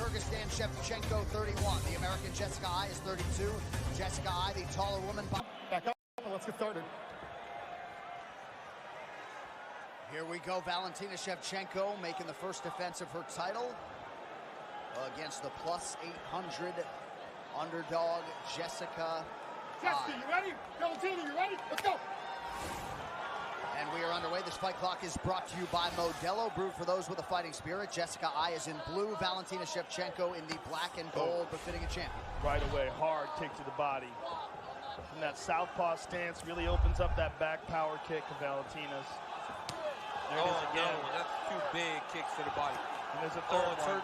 Kyrgyzstan, Shefchenko, 31. The American Jessica Ai is 32. Jessica Ai, the taller woman. Back up, let's get started. Here we go, Valentina Shefchenko making the first defense of her title against the plus 800 underdog Jessica Jessica, you ready? Valentina, you ready? Let's go. And we are underway. This fight clock is brought to you by Modelo, brewed for those with a fighting spirit. Jessica Ai is in blue, Valentina Shefchenko in the black and gold, befitting a champion. Right away, hard kick to the body. From that southpaw stance, really opens up that back power kick of Valentina's. There it is again. No, that's two big kicks to the body. And there's a third one.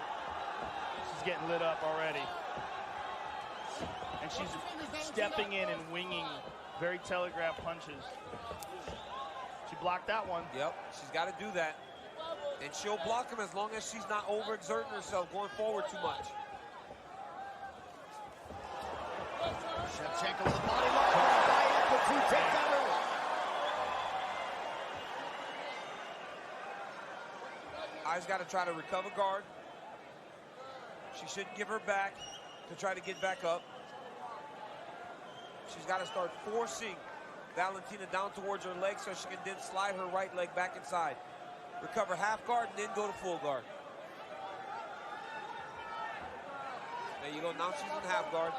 She's getting lit up already. And she's stepping in and winging very telegraphed punches. She blocked that one. Yep, she's got to do that. And she'll block him as long as she's not overexerting herself, going forward too much. Shefchenko with a body lock. Ai's got to try to recover guard. She shouldn't give her back to try to get back up. She's got to start forcing Valentina down towards her leg so she can then slide her right leg back inside. Recover half guard and then go to full guard. There you go. Now she's in half guard.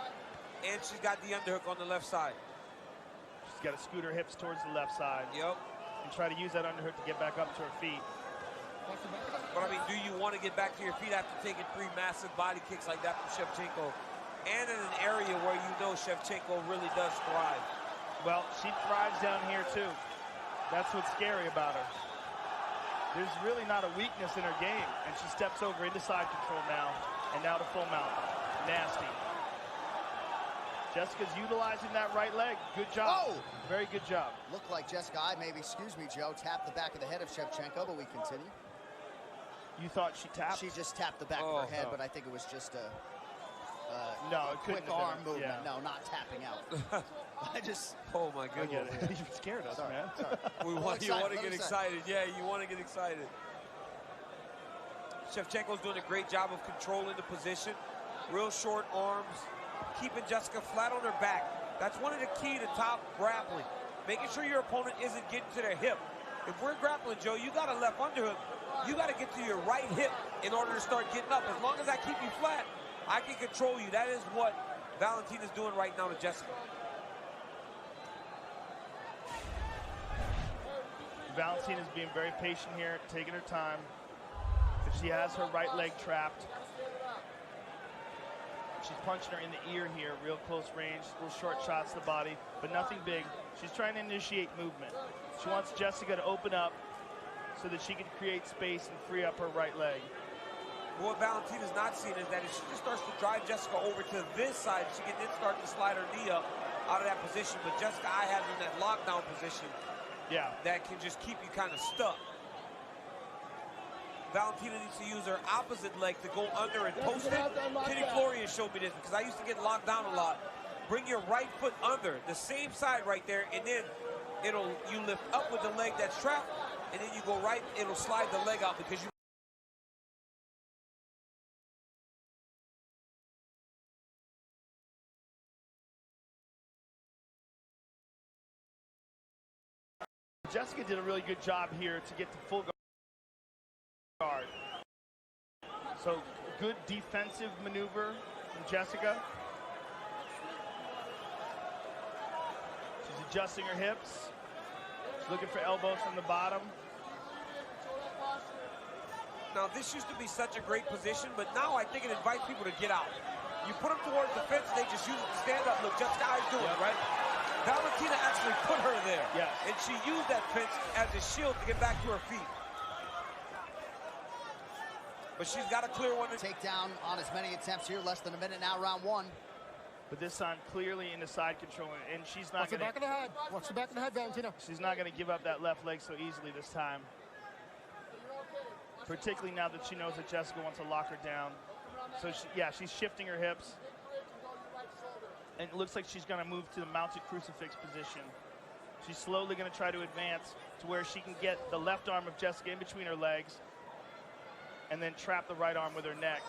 And she's got the underhook on the left side. She's got to scoot her hips towards the left side. Yep. And try to use that underhook to get back up to her feet. But I mean, do you want to get back to your feet after taking three massive body kicks like that from Shefchenko? And in an area where you know Shefchenko really does thrive. Well, she thrives down here too. That's what's scary about her. There's really not a weakness in her game. And she steps over into side control now. And now to full mount. Nasty. Jessica's utilizing that right leg. Good job. Oh! Very good job. Looked like Jessica Ai, maybe, excuse me, Joe, tapped the back of the head of Shefchenko, but we continue. You thought she tapped? She just tapped the back of her head, but I think it was just a quick arm movement. Yeah. No, not tapping out. I just... Oh, my goodness. You scared us, sorry, man. Sorry. You want to get excited. Yeah, you want to get excited. Shevchenko's doing a great job of controlling the position. Real short arms, keeping Jessica flat on her back. That's one of the key to top grappling. Making sure your opponent isn't getting to their hip. If we're grappling, Joe, you got a left underhook. You got to get to your right hip in order to start getting up. As long as I keep you flat, I can control you. That is what Valentina's doing right now to Jessica. Valentina's being very patient here, taking her time. If she has her right leg trapped, she's punching her in the ear here, real close range, little short shots to the body, but nothing big. She's trying to initiate movement. She wants Jessica to open up so that she can create space and free up her right leg. What Valentina's not seeing is that if she just starts to drive Jessica over to this side, she can then start to slide her knee up out of that position. But Jessica Ai has in that lockdown position that can just keep you kind of stuck. Valentina needs to use her opposite leg to go under and post it. Kenny Florian showed me this because I used to get locked down a lot. Bring your right foot under, the same side right there, and then you lift up with the leg that's trapped, and then you go right, it'll slide the leg out because you Jessica did a really good job here to get to full guard. So good defensive maneuver from Jessica. She's adjusting her hips. She's looking for elbows from the bottom. Now this used to be such a great position, but now I think it invites people to get out. You put them towards the fence, they just use it to stand up. Look, Jessica Ai's doing it, right? Valentina actually put her there. Yes. And she used that fence as a shield to get back to her feet. But she's got a clear one. Take down on as many attempts here, less than a minute now, round one. But this time clearly into side control, and she's not Watch the back of the head. Watch the back of the head, Valentina. She's not going to give up that left leg so easily this time. Particularly now that she knows that Jessica wants to lock her down. So she's shifting her hips. And it looks like she's going to move to the mounted crucifix position. She's slowly going to try to advance to where she can get the left arm of Jessica in between her legs and then trap the right arm with her neck.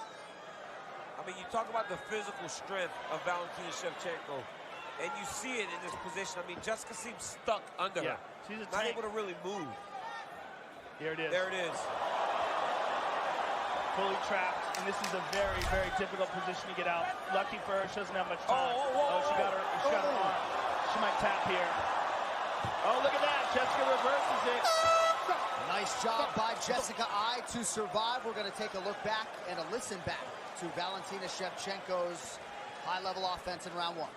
mean, you talk about the physical strength of Valentina Shevchenko, and you see it in this position. I mean, Jessica seems stuck under her. She's not able to really move. There it is. There it is. Fully trapped, and this is a very, very difficult position to get out. Lucky for her, she doesn't have much time. She got her arm. She might tap here. Oh, look at that. Jessica reverses it. Nice job by Jessica I to survive. We're going to take a look back and a listen back to Valentina Shevchenko's high-level offense in round one.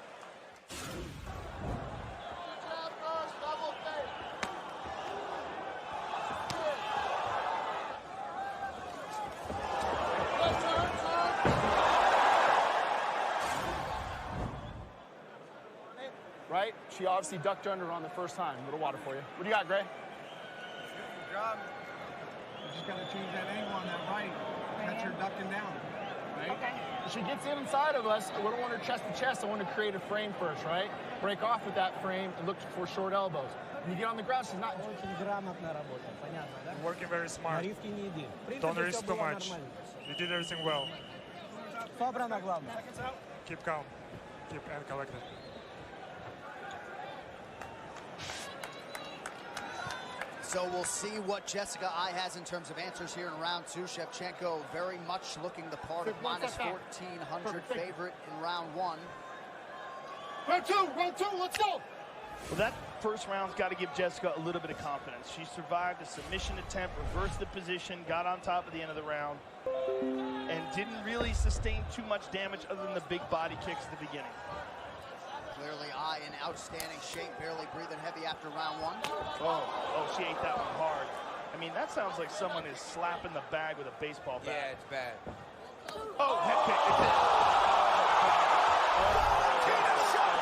Right? She obviously ducked under on the first time. A little water for you. What do you got, Gray? Good job. You just got to change that angle on that right. Catch her ducking down. Right? Okay. She gets inside of us. We don't want her chest to chest. I want to create a frame first, right? Break off with that frame and look for short elbows. When you get on the ground, she's not... Working very smart. Don't risk too much. You did everything well. Keep calm. Keep and collected. So we'll see what Jessica I has in terms of answers here in round two. Shevchenko very much looking the part of minus 1,400 favorite in round one. Round two, let's go! Well, that first round's got to give Jessica a little bit of confidence. She survived a submission attempt, reversed the position, got on top at the end of the round, and didn't really sustain too much damage other than the big body kicks at the beginning. Clearly I in outstanding shape, barely breathing heavy after round one. Oh, she ate that one hard. I mean, that sounds like someone is slapping the bag with a baseball bat. Yeah, it's bad. Oh, head kick. It's it.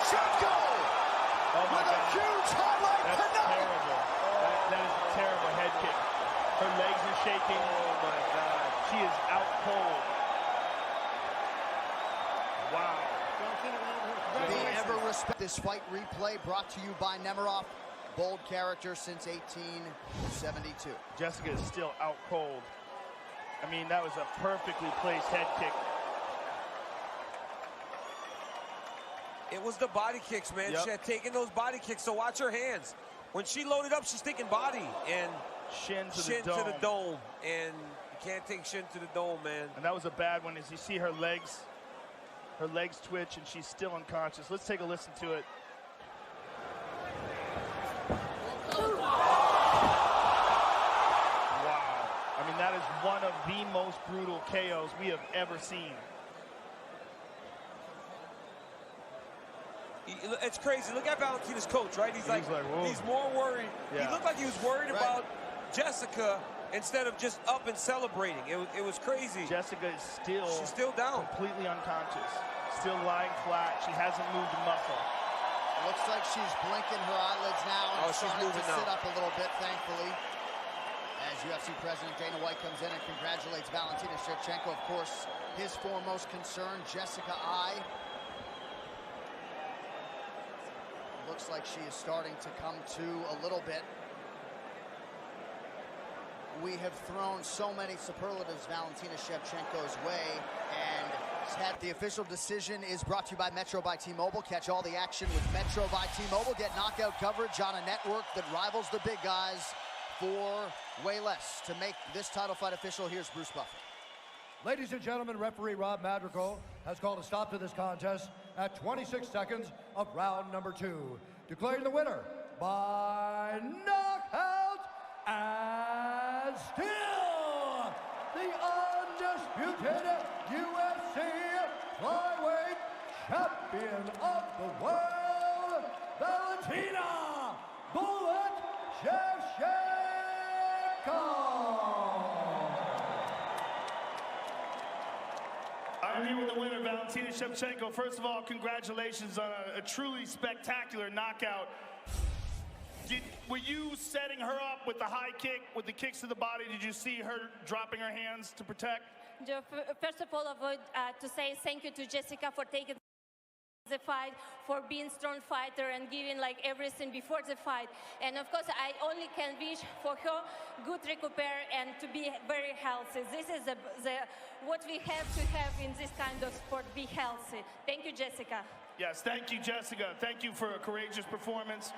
Shevchenko! Oh my God. A huge highlight That's tonight. Terrible. That is a terrible head kick. Her legs are shaking. Oh my God. She is out cold. Wow. The ever respect this fight replay brought to you by Nemiroff. Bold character since 1872. Jessica is still out cold. I mean, that was a perfectly placed head kick. It was the body kicks, man. Yep. She had taken those body kicks, so watch her hands. When she loaded up, she's thinking body and Shin to the dome. And you can't take shin to the dome, man. And that was a bad one. As you see her legs twitch, and she's still unconscious. Let's take a listen to it. Wow. I mean, that is one of the most brutal KOs we have ever seen. It's crazy. Look at Valentina's coach, right? He's more worried. Yeah. He looked like he was worried about Jessica instead of just up and celebrating. It was crazy. Jessica is she's still down. Completely unconscious. Still lying flat. She hasn't moved a muscle. Looks like she's blinking her eyelids now and starting to sit up a little bit, thankfully. As UFC President Dana White comes in and congratulates Valentina Shevchenko, of course, his foremost concern, Jessica I. Looks like she is starting to come to a little bit. We have thrown so many superlatives Valentina Shevchenko's way, and the official decision is brought to you by Metro by T-Mobile. Catch all the action with Metro by T-Mobile. Get knockout coverage on a network that rivals the big guys for way less. To make this title fight official, here's Bruce Buffer. Ladies and gentlemen, referee Rob Madrigal has called a stop to this contest at 26 seconds of round number 2. Declaring the winner by knockout and still the undisputed UFC flyweight champion of the world, Valentina "Bullet" Shevchenko. I'm here with the winner, Valentina Shevchenko. First of all, congratulations on a truly spectacular knockout. Were you setting her up with the high kick, with the kicks to the body? Did you see her dropping her hands to protect? First of all, I would to say thank you to Jessica for taking the fight, for being strong fighter and giving like everything before the fight. And of course, I only can wish for her good recovery and to be very healthy. This is what we have to have in this kind of sport, be healthy. Thank you, Jessica. Yes, thank you, Jessica. Thank you for a courageous performance.